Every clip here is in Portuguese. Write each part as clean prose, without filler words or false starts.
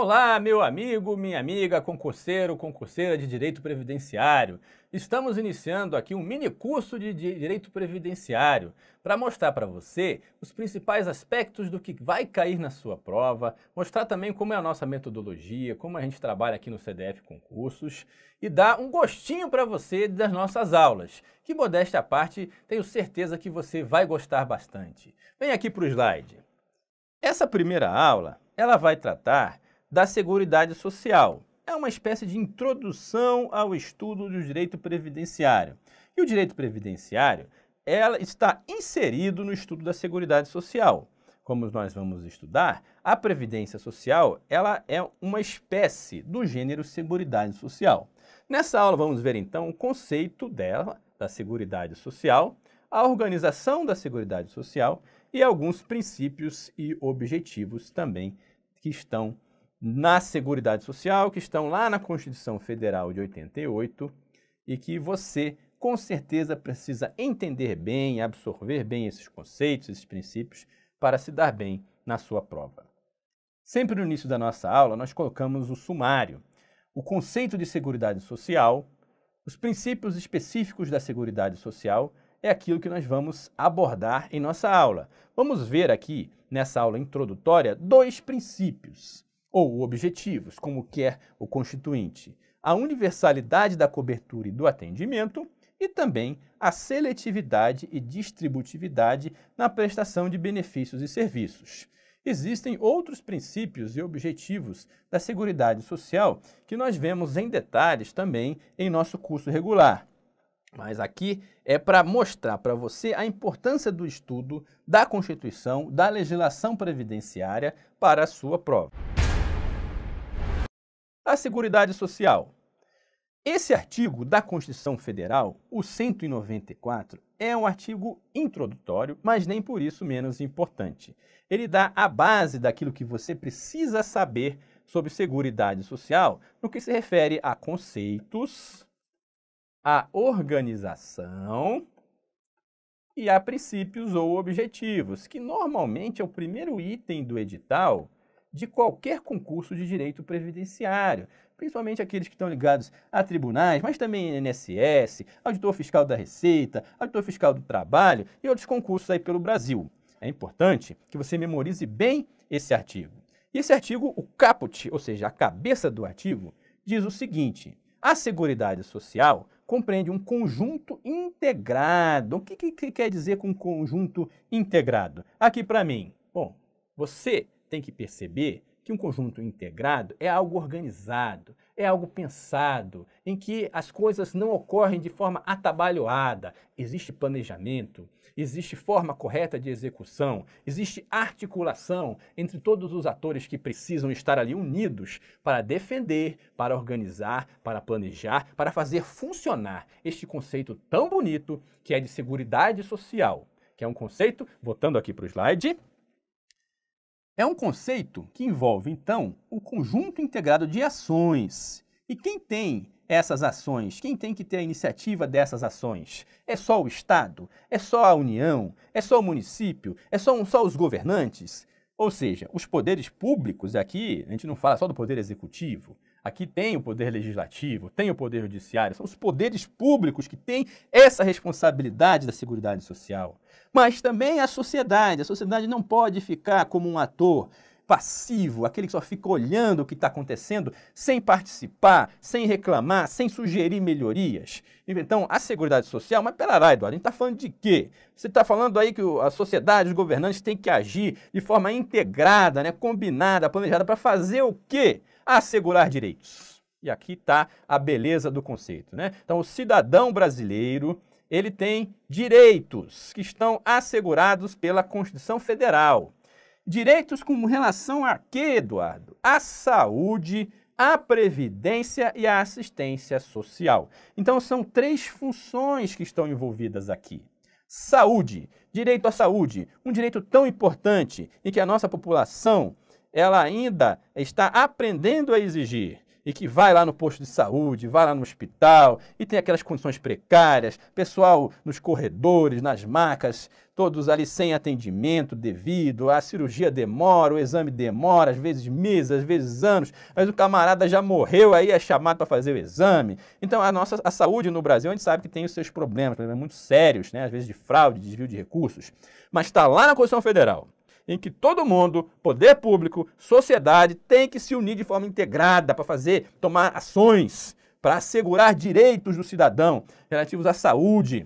Olá, meu amigo, minha amiga, concurseiro, concurseira de Direito Previdenciário. Estamos iniciando aqui um mini curso de Direito Previdenciário para mostrar para você os principais aspectos do que vai cair na sua prova, mostrar também como é a nossa metodologia, como a gente trabalha aqui no CDF Concursos e dar um gostinho para você das nossas aulas, que modéstia à parte, tenho certeza que você vai gostar bastante. Vem aqui para o slide. Essa primeira aula, ela vai tratar da Seguridade Social. É uma espécie de introdução ao estudo do direito previdenciário. E o direito previdenciário, ela está inserido no estudo da Seguridade Social. Como nós vamos estudar, a Previdência Social, ela é uma espécie do gênero Seguridade Social. Nessa aula vamos ver então o conceito dela, da Seguridade Social, a organização da Seguridade Social e alguns princípios e objetivos também que estão na Seguridade Social, que estão lá na Constituição Federal de 88 e que você, com certeza, precisa entender bem, absorver bem esses conceitos, esses princípios, para se dar bem na sua prova. Sempre no início da nossa aula, nós colocamos o sumário, o conceito de Seguridade Social, os princípios específicos da Seguridade Social, é aquilo que nós vamos abordar em nossa aula. Vamos ver aqui, nessa aula introdutória, dois princípios ou objetivos, como quer o constituinte: a universalidade da cobertura e do atendimento e também a seletividade e distributividade na prestação de benefícios e serviços. Existem outros princípios e objetivos da Seguridade Social que nós vemos em detalhes também em nosso curso regular. Mas aqui é para mostrar para você a importância do estudo da Constituição, da legislação previdenciária para a sua prova. A Seguridade Social. Esse artigo da Constituição Federal, o 194, é um artigo introdutório, mas nem por isso menos importante. Ele dá a base daquilo que você precisa saber sobre Seguridade Social no que se refere a conceitos, a organização e a princípios ou objetivos, que normalmente é o primeiro item do edital de qualquer concurso de direito previdenciário, principalmente aqueles que estão ligados a tribunais, mas também INSS, Auditor Fiscal da Receita, Auditor Fiscal do Trabalho e outros concursos aí pelo Brasil. É importante que você memorize bem esse artigo. E esse artigo, o caput, ou seja, a cabeça do artigo, diz o seguinte: a Seguridade Social compreende um conjunto integrado. O que quer dizer com conjunto integrado? Aqui para mim, bom, você tem que perceber que um conjunto integrado é algo organizado, é algo pensado, em que as coisas não ocorrem de forma atabalhoada. Existe planejamento, existe forma correta de execução, existe articulação entre todos os atores que precisam estar ali unidos para defender, para organizar, para planejar, para fazer funcionar este conceito tão bonito que é de Seguridade Social, que é um conceito, voltando aqui para o slide, é um conceito que envolve, então, um conjunto integrado de ações. E quem tem essas ações? Quem tem que ter a iniciativa dessas ações? É só o Estado? É só a União? É só o município? É só os governantes? Ou seja, os poderes públicos, aqui a gente não fala só do poder executivo, aqui tem o poder legislativo, tem o poder judiciário, são os poderes públicos que têm essa responsabilidade da Seguridade Social. Mas também a sociedade não pode ficar como um ator passivo, aquele que só fica olhando o que está acontecendo, sem participar, sem reclamar, sem sugerir melhorias. Então, a Seguridade Social, mas pera lá, Eduardo, a gente está falando de quê? Você está falando aí que a sociedade, os governantes têm que agir de forma integrada, né, combinada, planejada, para fazer o quê? Assegurar direitos. E aqui está a beleza do conceito, né? Então, o cidadão brasileiro, ele tem direitos que estão assegurados pela Constituição Federal. Direitos com relação a quê, Eduardo? A saúde, a previdência e a assistência social. Então, são três funções que estão envolvidas aqui. Saúde, direito à saúde, um direito tão importante e que a nossa população ela ainda está aprendendo a exigir. e que vai lá no posto de saúde, vai lá no hospital e tem aquelas condições precárias, pessoal nos corredores, nas macas, todos ali sem atendimento devido, a cirurgia demora, o exame demora, às vezes meses, às vezes anos, mas o camarada já morreu, aí é chamado para fazer o exame. Então a saúde no Brasil a gente sabe que tem os seus problemas muito sérios, né? Às vezes de fraude, de desvio de recursos, mas está lá na Constituição Federal, em que todo mundo, poder público, sociedade, tem que se unir de forma integrada para tomar ações, para assegurar direitos do cidadão relativos à saúde,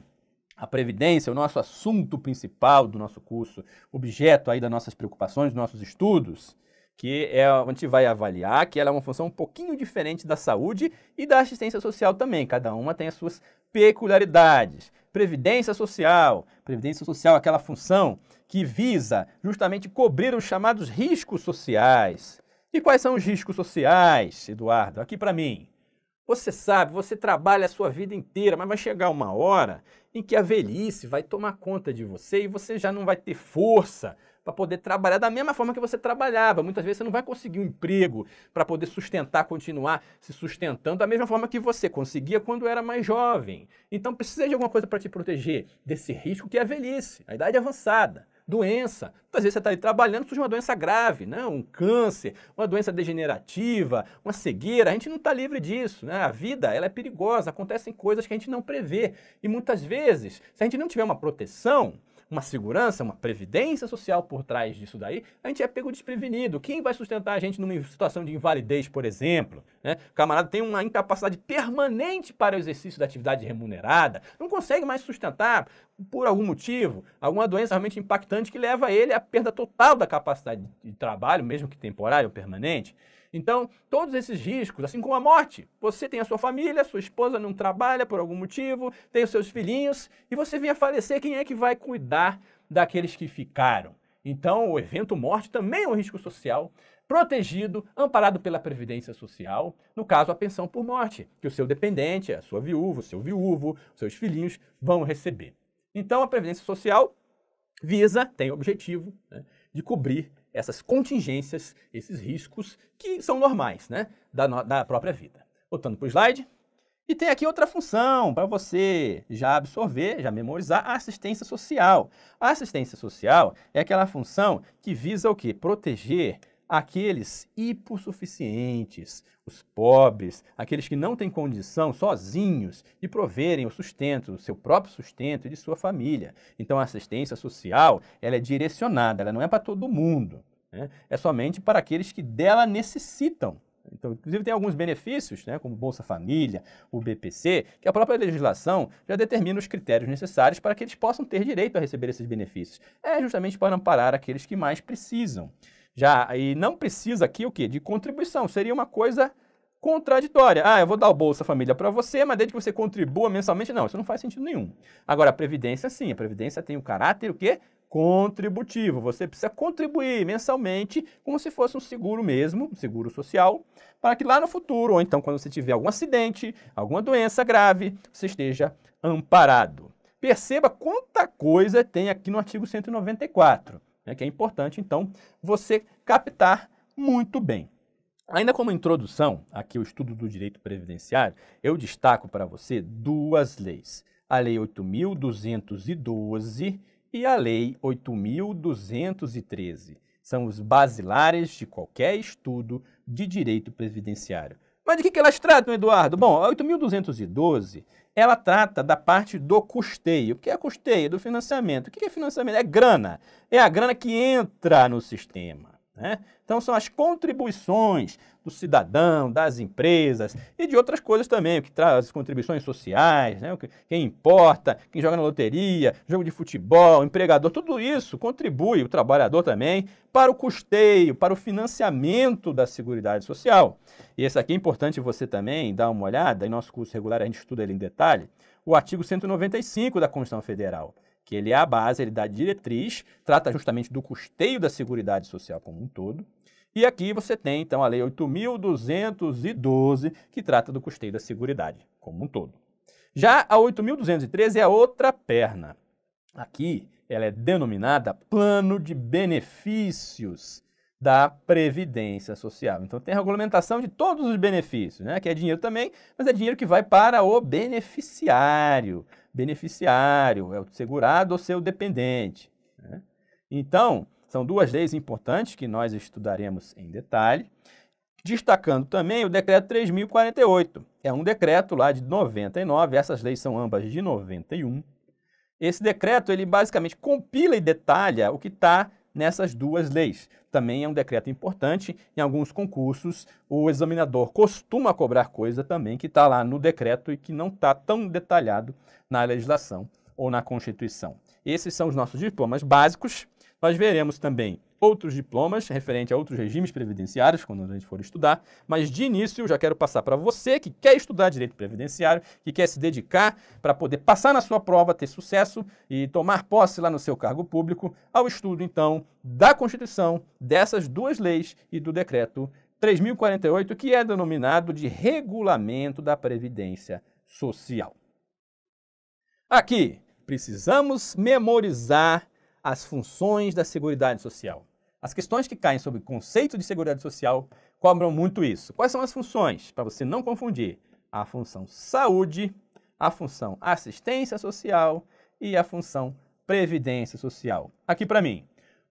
à previdência, o nosso assunto principal do nosso curso, objeto aí das nossas preocupações, dos nossos estudos, que a gente vai avaliar que ela é uma função um pouquinho diferente da saúde e da assistência social também. Cada uma tem as suas peculiaridades. Previdência social é aquela função que visa justamente cobrir os chamados riscos sociais. E quais são os riscos sociais, Eduardo? Aqui para mim. Você sabe, você trabalha a sua vida inteira, mas vai chegar uma hora em que a velhice vai tomar conta de você e você já não vai ter força para poder trabalhar da mesma forma que você trabalhava. Muitas vezes você não vai conseguir um emprego para poder continuar se sustentando da mesma forma que você conseguia quando era mais jovem. Então precisa de alguma coisa para te proteger desse risco que é a velhice, a idade avançada. Doença. Muitas vezes você está aí trabalhando, surge uma doença grave, né? Um câncer, uma doença degenerativa, uma cegueira. A gente não está livre disso, né? A vida ela é perigosa, acontecem coisas que a gente não prevê. E muitas vezes, se a gente não tiver uma proteção, uma segurança, uma previdência social por trás disso daí, a gente é pego desprevenido. Quem vai sustentar a gente numa situação de invalidez, por exemplo? Né? O camarada tem uma incapacidade permanente para o exercício da atividade remunerada, não consegue mais sustentar por algum motivo, alguma doença realmente impactante que leva ele à perda total da capacidade de trabalho, mesmo que temporária ou permanente. Então, todos esses riscos, assim como a morte, você tem a sua família, sua esposa não trabalha por algum motivo, tem os seus filhinhos, e você vem a falecer, quem é que vai cuidar daqueles que ficaram? Então, o evento morte também é um risco social, protegido, amparado pela Previdência Social, no caso, a pensão por morte, que o seu dependente, a sua viúva, o seu viúvo, os seus filhinhos vão receber. Então, a Previdência Social tem o objetivo, né, de cobrir essas contingências, esses riscos que são normais, né, da própria vida. Voltando para o slide. E tem aqui outra função para você já absorver, já memorizar, a assistência social. A assistência social é aquela função que visa o quê? Proteger aqueles hipossuficientes, os pobres, aqueles que não têm condição sozinhos de proverem o sustento, o seu próprio sustento e de sua família. Então a assistência social ela é direcionada, ela não é para todo mundo, né? É somente para aqueles que dela necessitam. Então, inclusive, tem alguns benefícios, né, como Bolsa Família, o BPC, que a própria legislação já determina os critérios necessários para que eles possam ter direito a receber esses benefícios. É justamente para amparar aqueles que mais precisam. E não precisa aqui o quê? De contribuição. Seria uma coisa contraditória. Eu vou dar o Bolsa Família para você, mas desde que você contribua mensalmente, não, isso não faz sentido nenhum. Agora, a Previdência, sim, a Previdência tem o caráter, o quê? Contributivo. Você precisa contribuir mensalmente como se fosse um seguro mesmo, um seguro social, para que lá no futuro, ou então quando você tiver algum acidente, alguma doença grave, você esteja amparado. Perceba quanta coisa tem aqui no artigo 194, né, que é importante, então, você captar muito bem. Ainda como introdução, aqui o estudo do direito previdenciário, eu destaco para você duas leis. A Lei 8.212 e a Lei 8.213. São os basilares de qualquer estudo de direito previdenciário. Mas de que elas tratam, Eduardo? Bom, a 8.212, ela trata da parte do custeio. O que é custeio? Do financiamento. O que é financiamento? É grana. É a grana que entra no sistema, né? Então, são as contribuições do cidadão, das empresas e de outras coisas também, o que traz as contribuições sociais, né? Quem importa, quem joga na loteria, jogo de futebol, empregador, tudo isso contribui, o trabalhador também, para o custeio, para o financiamento da Seguridade Social. E esse aqui é importante você também dar uma olhada, em nosso curso regular a gente estuda ele em detalhe, o artigo 195 da Constituição Federal, que ele é a base, ele dá diretriz, trata justamente do custeio da Seguridade Social como um todo. E aqui você tem, então, a Lei 8.212, que trata do custeio da Seguridade como um todo. Já a 8.213 é a outra perna. Aqui, ela é denominada Plano de Benefícios da Previdência Social. Então, tem a regulamentação de todos os benefícios, né? Que é dinheiro também, mas é dinheiro que vai para o beneficiário. Beneficiário é o segurado ou seu dependente, né? Então, são duas leis importantes que nós estudaremos em detalhe, destacando também o Decreto 3.048. É um decreto lá de 99, essas leis são ambas de 91. Esse decreto, ele basicamente compila e detalha o que está nessas duas leis. Também é um decreto importante. Em alguns concursos, o examinador costuma cobrar coisa também que está lá no decreto e que não está tão detalhado na legislação ou na Constituição. Esses são os nossos diplomas básicos. Nós veremos também outros diplomas referentes a outros regimes previdenciários, quando a gente for estudar, mas de início eu já quero passar para você que quer estudar direito previdenciário, que quer se dedicar para poder passar na sua prova, ter sucesso e tomar posse lá no seu cargo público, ao estudo, então, da Constituição, dessas duas leis e do Decreto 3.048, que é denominado de Regulamento da Previdência Social. Aqui, precisamos memorizar as funções da Seguridade Social. As questões que caem sobre o conceito de Seguridade Social cobram muito isso. Quais são as funções? Para você não confundir, a função saúde, a função assistência social e a função previdência social. Aqui para mim,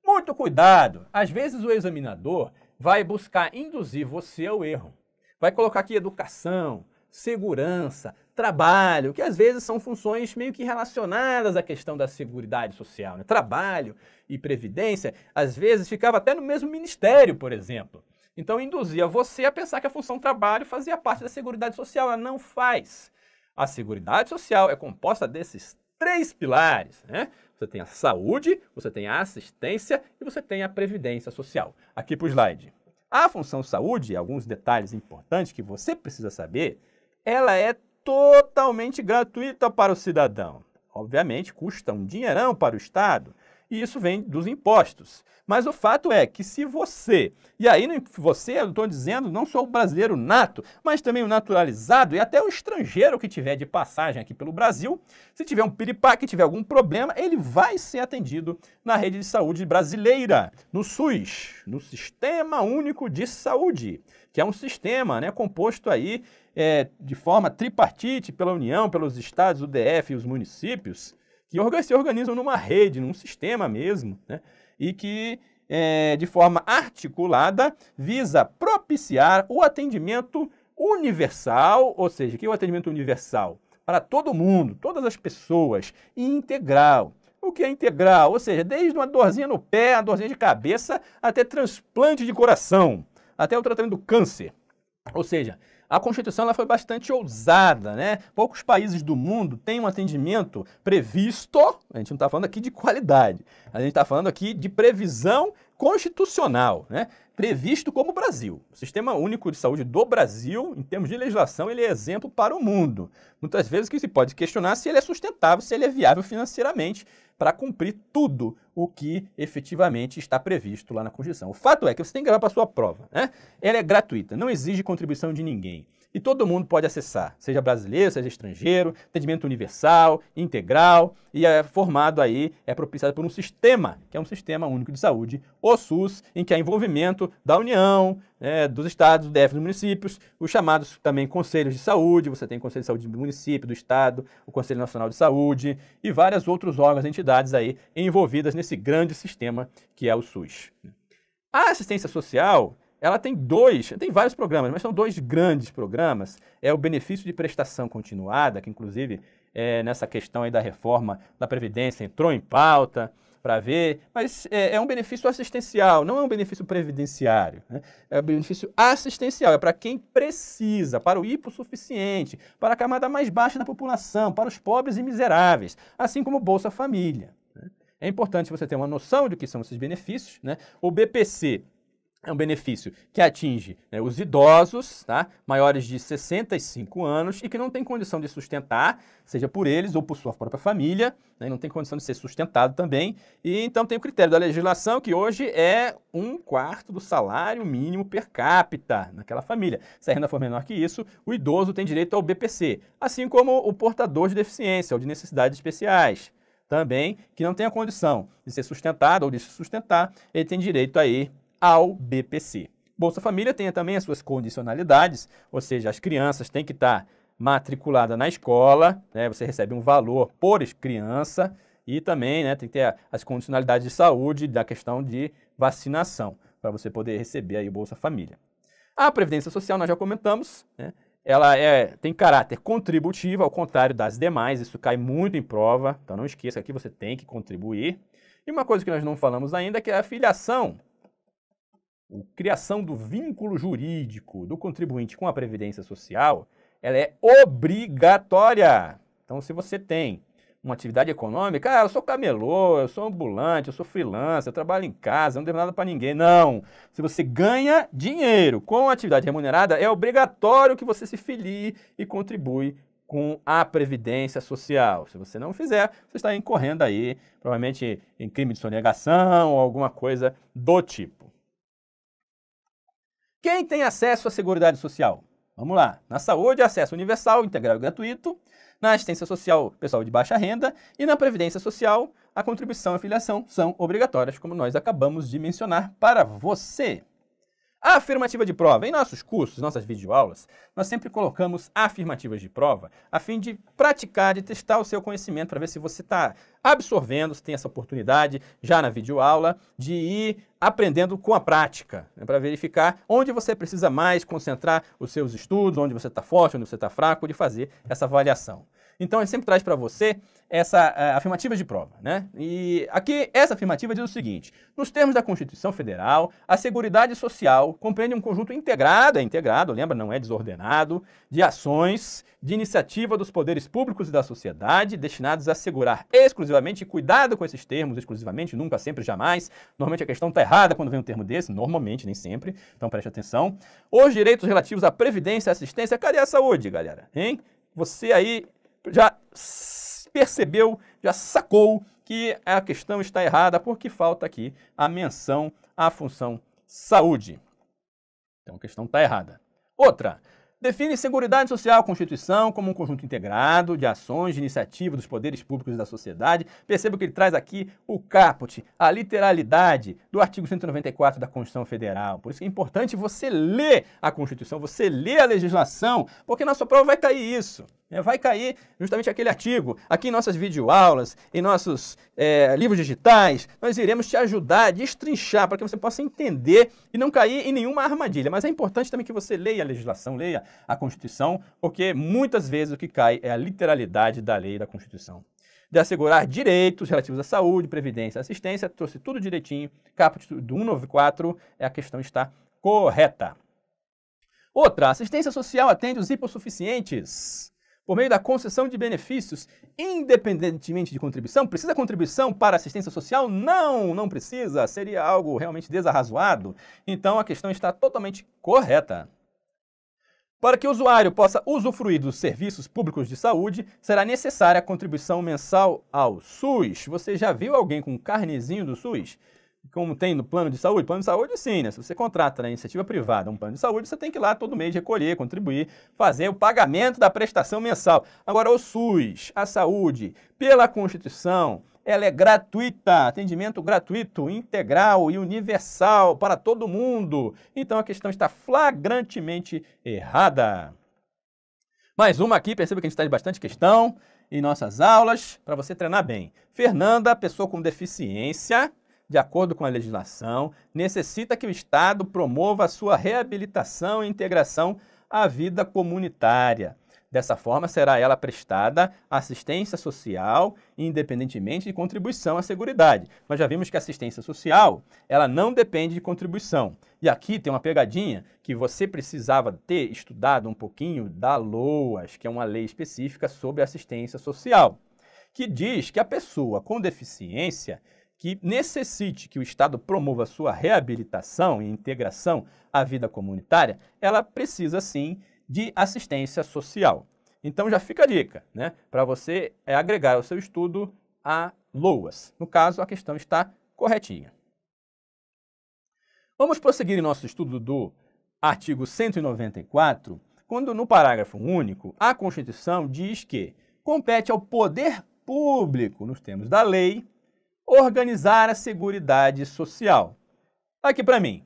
muito cuidado! Às vezes o examinador vai buscar induzir você ao erro. Vai colocar aqui educação, segurança, trabalho, que às vezes são funções meio que relacionadas à questão da Seguridade Social, né? Trabalho e previdência, às vezes ficava até no mesmo ministério, por exemplo. Então induzia você a pensar que a função trabalho fazia parte da Seguridade Social. Ela não faz. A Seguridade Social é composta desses três pilares, né? Você tem a saúde, você tem a assistência e você tem a previdência social. Aqui para o slide. A função saúde, alguns detalhes importantes que você precisa saber, ela é totalmente gratuita para o cidadão. Obviamente, custa um dinheirão para o Estado, e isso vem dos impostos. Mas o fato é que se você, e aí você, eu estou dizendo, não só o brasileiro nato, mas também o naturalizado e até o estrangeiro que tiver de passagem aqui pelo Brasil, se tiver um piripaque, tiver algum problema, ele vai ser atendido na rede de saúde brasileira, no SUS, no Sistema Único de Saúde, que é um sistema, né, composto aí de forma tripartite pela União, pelos estados, o DF e os municípios, que se organizam numa rede, num sistema mesmo, né? E que, de forma articulada, visa propiciar o atendimento universal, ou seja, que é o atendimento universal para todo mundo, todas as pessoas, e integral. O que é integral? Ou seja, desde uma dorzinha no pé, a dorzinha de cabeça, até transplante de coração, até o tratamento do câncer. Ou seja, a Constituição ela foi bastante ousada, né? Poucos países do mundo têm um atendimento previsto, a gente não está falando aqui de qualidade, a gente está falando aqui de previsão constitucional, né? Previsto como o Brasil. O Sistema Único de Saúde do Brasil, em termos de legislação, ele é exemplo para o mundo. Muitas vezes que se pode questionar se ele é sustentável, se ele é viável financeiramente para cumprir tudo o que efetivamente está previsto lá na Constituição. O fato é que você tem que levar para a sua prova, né? Ela é gratuita, não exige contribuição de ninguém. E todo mundo pode acessar, seja brasileiro, seja estrangeiro, atendimento universal, integral, e é formado aí, é propiciado por um sistema, que é um Sistema Único de Saúde, o SUS, em que há envolvimento da União, dos estados, do DF, dos municípios, os chamados também conselhos de saúde, você tem o Conselho de Saúde do município, do estado, o Conselho Nacional de Saúde e vários outros órgãos e entidades aí envolvidas nesse grande sistema que é o SUS. A assistência social, ela tem vários programas, mas são dois grandes programas. É o benefício de prestação continuada, que inclusive nessa questão aí da reforma da Previdência entrou em pauta para ver, mas é um benefício assistencial, não é um benefício previdenciário, né? É um benefício assistencial, é para quem precisa, para o hipossuficiente, para a camada mais baixa da população, para os pobres e miseráveis, assim como o Bolsa Família, né? É importante você ter uma noção de que são esses benefícios, né? O BPC é um benefício que atinge, né, os idosos, tá, maiores de 65 anos e que não tem condição de sustentar, seja por eles ou por sua própria família, né, não tem condição de ser sustentado também. E então tem o critério da legislação, que hoje é 1/4 do salário mínimo per capita naquela família. Se a renda for menor que isso, o idoso tem direito ao BPC, assim como o portador de deficiência ou de necessidades especiais. Também, que não tem a condição de ser sustentado ou de se sustentar, ele tem direito aí ao BPC. Bolsa Família tem também as suas condicionalidades, ou seja, as crianças têm que estar matriculadas na escola, né? Você recebe um valor por criança e também, né, tem que ter as condicionalidades de saúde da questão de vacinação para você poder receber aí o Bolsa Família. A Previdência Social nós já comentamos, né? Ela tem caráter contributivo, ao contrário das demais, isso cai muito em prova, então não esqueça que você tem que contribuir. E uma coisa que nós não falamos ainda, que é a filiação, a criação do vínculo jurídico do contribuinte com a Previdência Social, ela é obrigatória. Então, se você tem uma atividade econômica, eu sou camelô, eu sou ambulante, eu sou freelancer, eu trabalho em casa, eu não devo nada para ninguém. Não. Se você ganha dinheiro com atividade remunerada, é obrigatório que você se filie e contribui com a Previdência Social. Se você não fizer, você está incorrendo aí, provavelmente em crime de sonegação ou alguma coisa do tipo. Quem tem acesso à Seguridade Social? Vamos lá. Na saúde, acesso universal, integral e gratuito. Na assistência social, pessoal de baixa renda. E na Previdência Social, a contribuição e a filiação são obrigatórias, como nós acabamos de mencionar para você. A afirmativa de prova. Em nossos cursos, nossas videoaulas, nós sempre colocamos afirmativas de prova a fim de praticar, de testar o seu conhecimento para ver se você está absorvendo, se tem essa oportunidade já na videoaula de ir aprendendo com a prática, né, para verificar onde você precisa mais concentrar os seus estudos, onde você está forte, onde você está fraco, de fazer essa avaliação. Então, ele sempre traz para você essa afirmativa de prova, né? E aqui, essa afirmativa diz o seguinte: nos termos da Constituição Federal, a Seguridade Social compreende um conjunto integrado, lembra, não é desordenado, de ações de iniciativa dos poderes públicos e da sociedade destinados a assegurar exclusivamente, e cuidado com esses termos, exclusivamente, nunca, sempre, jamais. Normalmente a questão está errada quando vem um termo desse, normalmente, nem sempre, então preste atenção. Os direitos relativos à previdência e assistência. Cadê a saúde, galera? Hein? Você aí já percebeu, já sacou que a questão está errada porque falta aqui a menção à função saúde. Então a questão está errada. Outra, define Seguridade Social, Constituição, como um conjunto integrado de ações de iniciativa dos poderes públicos e da sociedade. Perceba que ele traz aqui o caput, a literalidade do artigo 194 da Constituição Federal. Por isso que é importante você ler a Constituição, você ler a legislação, porque na sua prova vai cair isso. Vai cair justamente aquele artigo. Aqui em nossas videoaulas, em nossos livros digitais, nós iremos te ajudar a destrinchar para que você possa entender e não cair em nenhuma armadilha. Mas é importante também que você leia a legislação, leia a Constituição, porque muitas vezes o que cai é a literalidade da lei e da Constituição. De assegurar direitos relativos à saúde, previdência e assistência, trouxe tudo direitinho. Caput do 194, a questão está correta. Outra, assistência social atende os hipossuficientes por meio da concessão de benefícios, independentemente de contribuição. Precisa contribuição para assistência social? Não, não precisa. Seria algo realmente desarrazoado. Então, a questão está totalmente correta. Para que o usuário possa usufruir dos serviços públicos de saúde, será necessária a contribuição mensal ao SUS. Você já viu alguém com um carnezinho do SUS? Como tem no plano de saúde? Plano de saúde, sim, né? Se você contrata na iniciativa privada um plano de saúde, você tem que ir lá todo mês recolher, contribuir, fazer o pagamento da prestação mensal. Agora, o SUS, a saúde, pela Constituição, ela é gratuita, atendimento gratuito, integral e universal para todo mundo. Então, a questão está flagrantemente errada. Mais uma aqui, perceba que a gente está de bastante questão em nossas aulas, para você treinar bem. Fernanda, pessoa com deficiência, de acordo com a legislação, necessita que o Estado promova a sua reabilitação e integração à vida comunitária. Dessa forma, será ela prestada assistência social, independentemente de contribuição à Seguridade. Nós já vimos que a assistência social, ela não depende de contribuição. E aqui tem uma pegadinha que você precisava ter estudado um pouquinho da LOAS, que é uma lei específica sobre assistência social, que diz que a pessoa com deficiência que necessite que o Estado promova a sua reabilitação e integração à vida comunitária, ela precisa, sim, de assistência social. Então, já fica a dica, né, para você agregar o seu estudo a LOAS. No caso, a questão está corretinha. Vamos prosseguir em nosso estudo do artigo 194, quando no parágrafo único, a Constituição diz que compete ao poder público, nos termos da lei, organizar a Seguridade Social. Aqui para mim,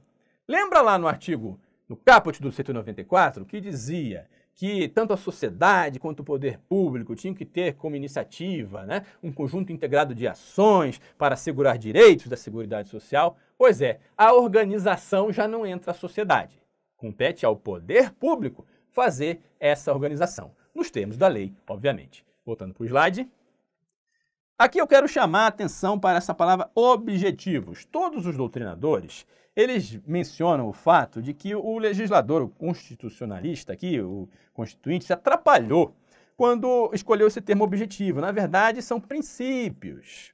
Lembra lá no caput do 194, que dizia que tanto a sociedade quanto o poder público tinham que ter como iniciativa, né, um conjunto integrado de ações para assegurar direitos da Seguridade Social? Pois é, a organização já não entra a sociedade. Compete ao poder público fazer essa organização, nos termos da lei, obviamente. Voltando para o slide. Aqui eu quero chamar a atenção para essa palavra objetivos. Todos os doutrinadores, eles mencionam o fato de que o legislador, o constitucionalista aqui, o constituinte, se atrapalhou quando escolheu esse termo objetivo. Na verdade, são princípios.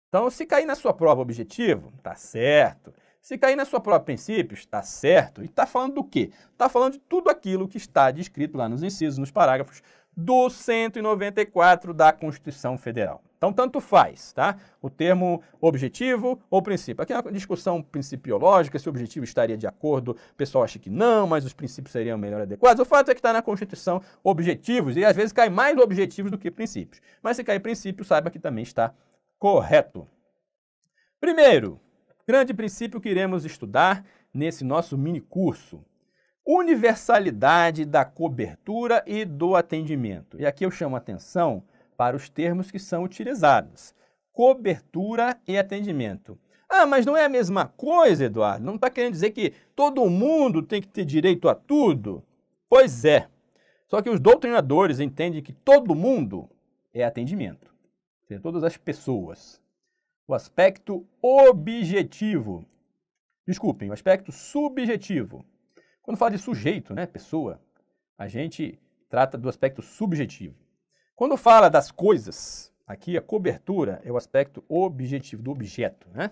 Então, se cair na sua prova objetivo, tá certo. Se cair na sua prova princípios, tá certo. E está falando do quê? Está falando de tudo aquilo que está descrito lá nos incisos, nos parágrafos do 194 da Constituição Federal. Então, tanto faz, tá? O termo objetivo ou princípio. Aqui é uma discussão principiológica, se o objetivo estaria de acordo, o pessoal acha que não, mas os princípios seriam melhor adequados. O fato é que está na Constituição objetivos, e às vezes cai mais objetivos do que princípios. Mas se cair princípio, saiba que também está correto. Primeiro, grande princípio que iremos estudar nesse nosso mini curso: universalidade da cobertura e do atendimento. E aqui eu chamo a atenção para os termos que são utilizados: cobertura e atendimento. Ah, mas não é a mesma coisa, Eduardo? Não está querendo dizer que todo mundo tem que ter direito a tudo? Pois é. Só que os doutrinadores entendem que todo mundo é atendimento. Ou seja, todas as pessoas. O aspecto objetivo. Desculpem, o aspecto subjetivo. Quando fala de sujeito, né, pessoa, a gente trata do aspecto subjetivo. Quando fala das coisas, aqui a cobertura é o aspecto objetivo, do objeto, né?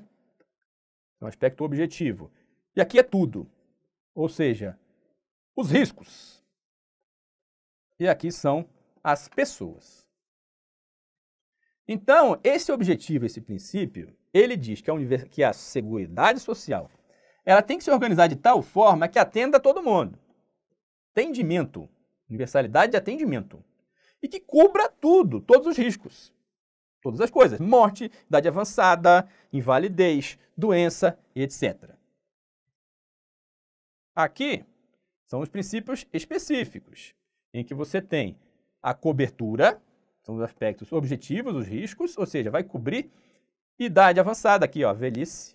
É um aspecto objetivo. E aqui é tudo, ou seja, os riscos. E aqui são as pessoas. Então, esse objetivo, esse princípio, ele diz que a Seguridade Social, ela tem que se organizar de tal forma que atenda a todo mundo. Atendimento, universalidade de atendimento. E que cubra tudo, todos os riscos, todas as coisas: morte, idade avançada, invalidez, doença e etc. Aqui são os princípios específicos, em que você tem a cobertura, são os aspectos objetivos, os riscos, ou seja, vai cobrir idade avançada, aqui, ó, velhice,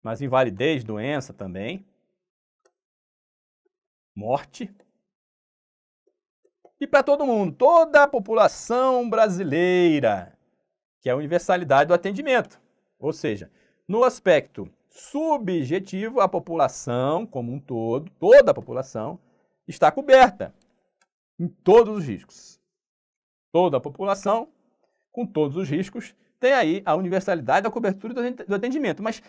mas invalidez, doença também, morte. E para todo mundo, toda a população brasileira, que é a universalidade do atendimento. Ou seja, no aspecto subjetivo, a população como um todo, toda a população, está coberta em todos os riscos. Toda a população, com todos os riscos, tem aí a universalidade da cobertura do atendimento. Mas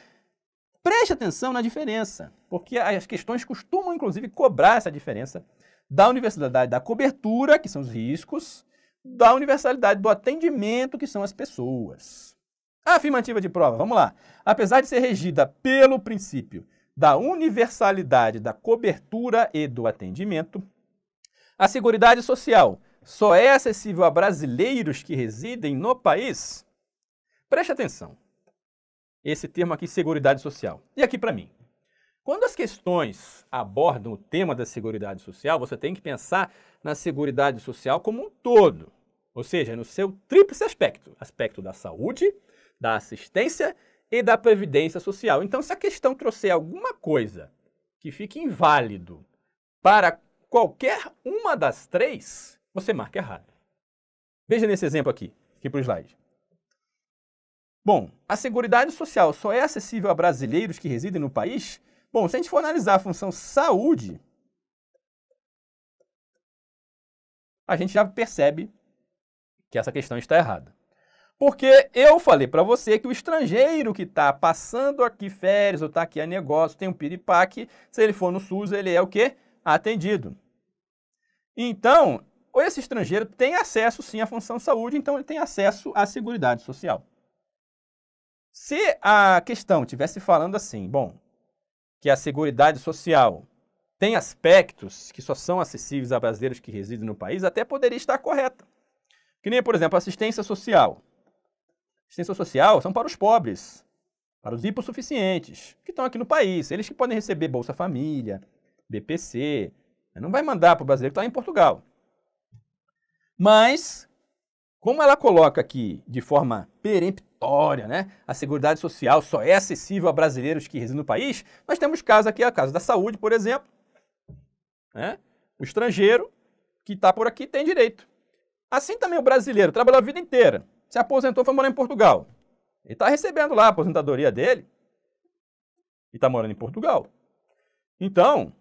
preste atenção na diferença, porque as questões costumam, inclusive, cobrar essa diferença da universalidade da cobertura, que são os riscos, da universalidade do atendimento, que são as pessoas. A afirmativa de prova, vamos lá. Apesar de ser regida pelo princípio da universalidade da cobertura e do atendimento, a Seguridade Social só é acessível a brasileiros que residem no país? Preste atenção. Esse termo aqui, Seguridade Social. E aqui para mim. Quando as questões abordam o tema da Seguridade Social, você tem que pensar na Seguridade Social como um todo. Ou seja, no seu tríplice aspecto. Aspecto da saúde, da assistência e da previdência social. Então, se a questão trouxer alguma coisa que fique inválido para qualquer uma das três, você marca errado. Veja nesse exemplo aqui para o slide. Bom, a Seguridade Social só é acessível a brasileiros que residem no país? Bom, se a gente for analisar a função saúde, a gente já percebe que essa questão está errada. Porque eu falei para você que o estrangeiro que está passando aqui férias ou está aqui a negócio, tem um piripaque, se ele for no SUS, ele é o quê? Atendido. Então, esse estrangeiro tem acesso sim à função saúde, então ele tem acesso à Seguridade Social. Se a questão estivesse falando assim, bom, que a Seguridade Social tem aspectos que só são acessíveis a brasileiros que residem no país, até poderia estar correta. Que nem, por exemplo, assistência social. Assistência social são para os pobres. para os hipossuficientes, que estão aqui no país. Eles que podem receber Bolsa Família, BPC, não vai mandar para o brasileiro que está em Portugal. Mas, como ela coloca aqui de forma peremptória, né, a Seguridade Social só é acessível a brasileiros que residem no país, nós temos casos aqui, a caso da saúde, por exemplo. Né? O estrangeiro que está por aqui tem direito. Assim também o brasileiro trabalhou a vida inteira, se aposentou e foi morar em Portugal. Ele está recebendo lá a aposentadoria dele e está morando em Portugal. Então,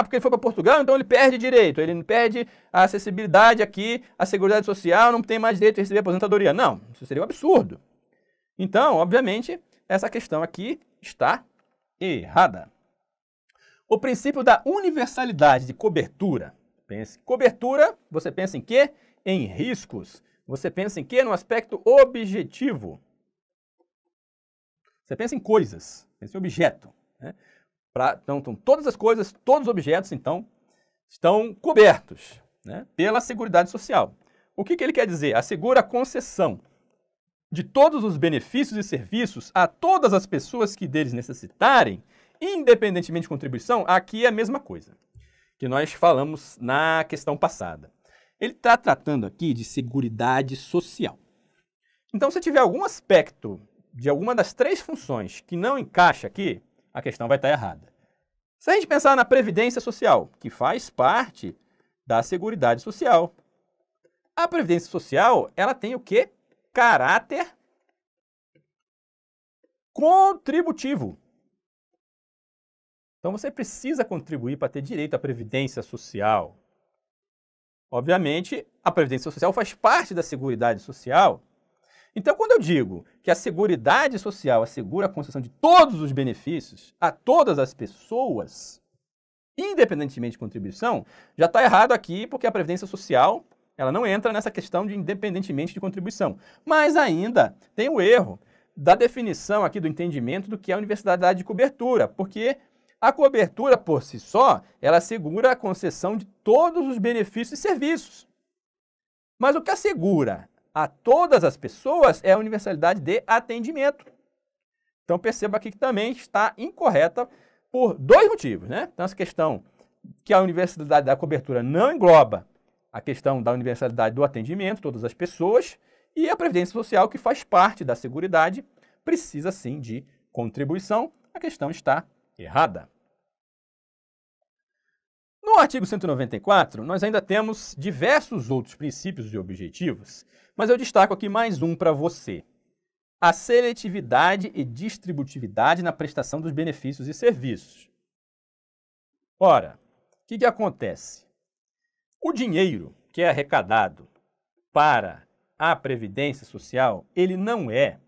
porque ele foi para Portugal, então ele perde direito, ele perde a acessibilidade aqui, a Seguridade Social não tem mais direito a receber aposentadoria. Não, isso seria um absurdo. Então, obviamente, essa questão aqui está errada. O princípio da universalidade de cobertura. Cobertura, você pensa em quê? Em riscos. Você pensa em quê? No aspecto objetivo. Você pensa em coisas, pensa em objeto. Né? Então, todas as coisas, todos os objetos, então, estão cobertos, né, pela Seguridade Social. O que ele quer dizer? Assegura a concessão de todos os benefícios e serviços a todas as pessoas que deles necessitarem, independentemente de contribuição. Aqui é a mesma coisa que nós falamos na questão passada. Ele está tratando aqui de Seguridade Social. Então, se tiver algum aspecto de alguma das três funções que não encaixa aqui, a questão vai estar errada. Se a gente pensar na Previdência Social, que faz parte da Seguridade Social, a Previdência Social, ela tem o quê? Caráter contributivo. Então, você precisa contribuir para ter direito à Previdência Social. Obviamente, a Previdência Social faz parte da Seguridade Social. Então, quando eu digo que a Seguridade Social assegura a concessão de todos os benefícios a todas as pessoas, independentemente de contribuição, já está errado aqui, porque a Previdência Social ela não entra nessa questão de independentemente de contribuição. Mas ainda tem o erro da definição aqui do entendimento do que é a universalidade de cobertura, porque a cobertura, por si só, ela assegura a concessão de todos os benefícios e serviços. Mas o que assegura a todas as pessoas é a universalidade de atendimento. Então, perceba aqui que também está incorreta por dois motivos, né? Então, essa questão que a universalidade da cobertura não engloba a questão da universalidade do atendimento, todas as pessoas, e a Previdência Social, que faz parte da Seguridade, precisa sim de contribuição. A questão está errada. No artigo 194, nós ainda temos diversos outros princípios e objetivos, mas eu destaco aqui mais um para você. A seletividade e distributividade na prestação dos benefícios e serviços. Ora, o que acontece? O dinheiro que é arrecadado para a Previdência Social, ele não é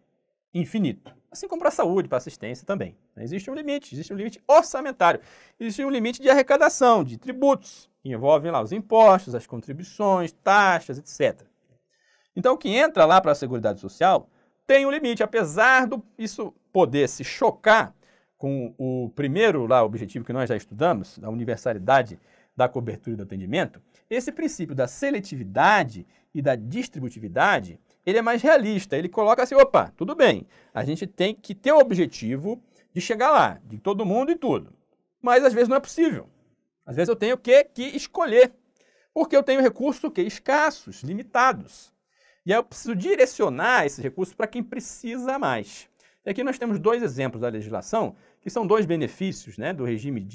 infinito. Assim como para a saúde, para a assistência também. Existe um limite orçamentário, existe um limite de arrecadação, de tributos, que envolvem lá os impostos, as contribuições, taxas, etc. Então, o que entra lá para a Seguridade Social tem um limite, apesar isso poder se chocar com o primeiro lá, objetivo que nós já estudamos, da universalidade da cobertura e do atendimento, esse princípio da seletividade e da distributividade, ele é mais realista, ele coloca assim, opa, tudo bem, a gente tem que ter o objetivo de chegar lá, de todo mundo e tudo, mas às vezes não é possível, às vezes eu tenho que escolher, porque eu tenho recursos escassos, limitados, e aí eu preciso direcionar esses recursos para quem precisa mais. E aqui nós temos dois exemplos da legislação, que são dois benefícios, né, do regime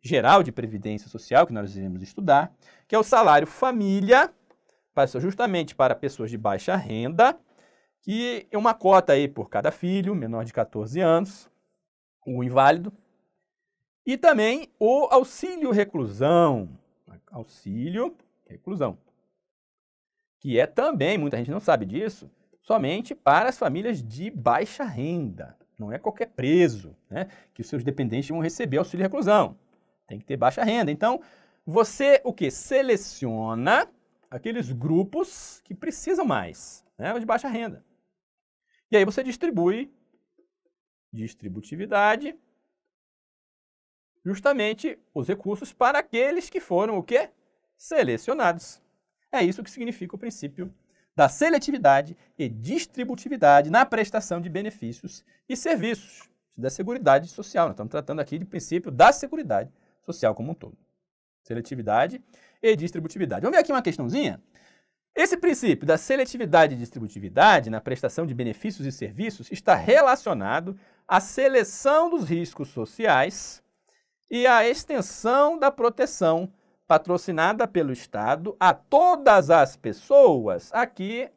geral de Previdência Social, que nós iremos estudar, que é o salário família, justamente para pessoas de baixa renda, que é uma cota aí por cada filho, menor de 14 anos, o inválido, e também o auxílio reclusão, que é também, muita gente não sabe disso, somente para as famílias de baixa renda. Não é qualquer preso, né, que os seus dependentes vão receber auxílio reclusão. Tem que ter baixa renda. Então, você o quê? Seleciona aqueles grupos que precisam mais, né, os de baixa renda. E aí você distribui distributividade, justamente os recursos para aqueles que foram o quê? Selecionados. É isso que significa o princípio da seletividade e distributividade na prestação de benefícios e serviços da Seguridade Social. Nós estamos tratando aqui de princípio da Seguridade Social como um todo. Seletividade e distributividade. Vamos ver aqui uma questãozinha? Esse princípio da seletividade e distributividade na prestação de benefícios e serviços está relacionado à seleção dos riscos sociais e à extensão da proteção patrocinada pelo Estado a todas as pessoas. Aqui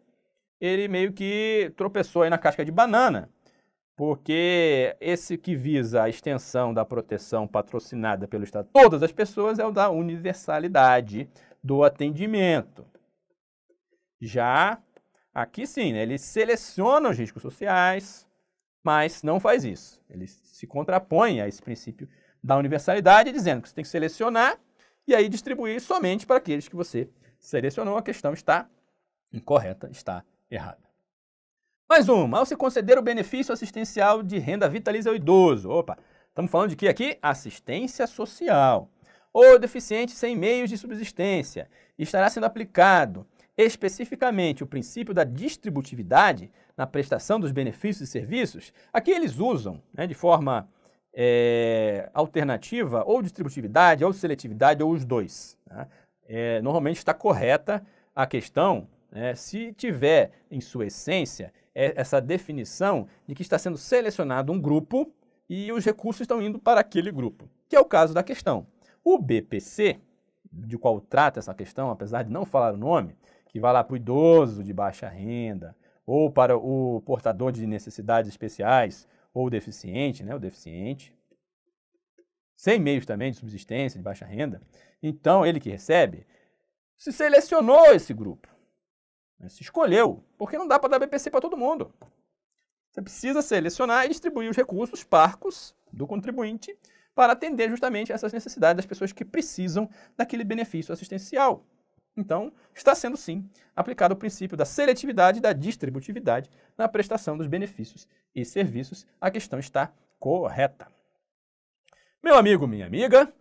ele meio que tropeçou aí na casca de banana, porque esse que visa a extensão da proteção patrocinada pelo Estado a todas as pessoas é o da universalidade do atendimento. Já aqui sim, né, ele seleciona os riscos sociais, mas não faz isso. Ele se contrapõe a esse princípio da universalidade, dizendo que você tem que selecionar e aí distribuir somente para aqueles que você selecionou. A questão está incorreta, está errada. Mais uma. Ao se conceder o benefício assistencial de renda vitalícia ao idoso. Opa, estamos falando de que aqui? Assistência social. Ou deficiente sem meios de subsistência. Estará sendo aplicado especificamente o princípio da distributividade na prestação dos benefícios e serviços. Aqui eles usam, né, de forma alternativa, ou distributividade, ou seletividade, ou os dois. Tá? Normalmente está correta a questão, se tiver em sua essência essa definição de que está sendo selecionado um grupo e os recursos estão indo para aquele grupo, que é o caso da questão. O BPC, de qual trata essa questão, apesar de não falar o nome, que vai lá para o idoso de baixa renda, ou para o portador de necessidades especiais, ou o deficiente, né, o deficiente, sem meios também de subsistência, de baixa renda. Então, ele que recebe, se selecionou esse grupo, né, se escolheu, porque não dá para dar BPC para todo mundo. Você precisa selecionar e distribuir os recursos parcos do contribuinte para atender justamente essas necessidades das pessoas que precisam daquele benefício assistencial. Então, está sendo, sim, aplicado o princípio da seletividade e da distributividade na prestação dos benefícios e serviços. A questão está correta. Meu amigo, minha amiga,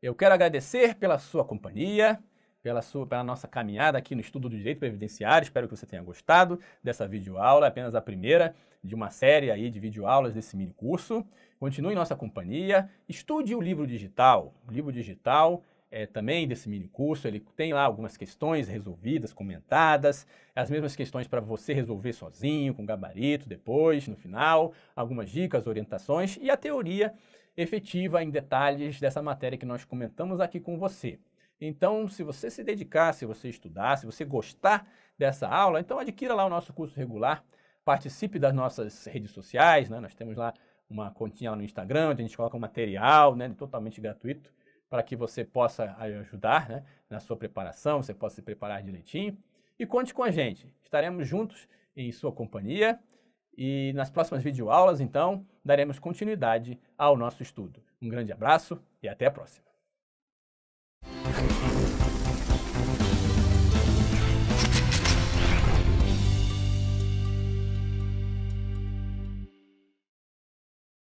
eu quero agradecer pela sua companhia, pela nossa caminhada aqui no estudo do direito previdenciário. Espero que você tenha gostado dessa videoaula, apenas a primeira de uma série aí de videoaulas desse mini curso. Continue em nossa companhia, estude o livro digital. O livro digital também desse mini curso, ele tem lá algumas questões resolvidas, comentadas, as mesmas questões para você resolver sozinho, com gabarito depois, no final, algumas dicas, orientações e a teoria efetiva em detalhes dessa matéria que nós comentamos aqui com você. Então, se você se dedicar, se você estudar, se você gostar dessa aula, então adquira lá o nosso curso regular, participe das nossas redes sociais, né? Nós temos lá uma continha lá no Instagram, onde a gente coloca um material, né, totalmente gratuito, para que você possa ajudar, né, na sua preparação, você possa se preparar direitinho. E conte com a gente, estaremos juntos em sua companhia e nas próximas videoaulas, então, daremos continuidade ao nosso estudo. Um grande abraço e até a próxima.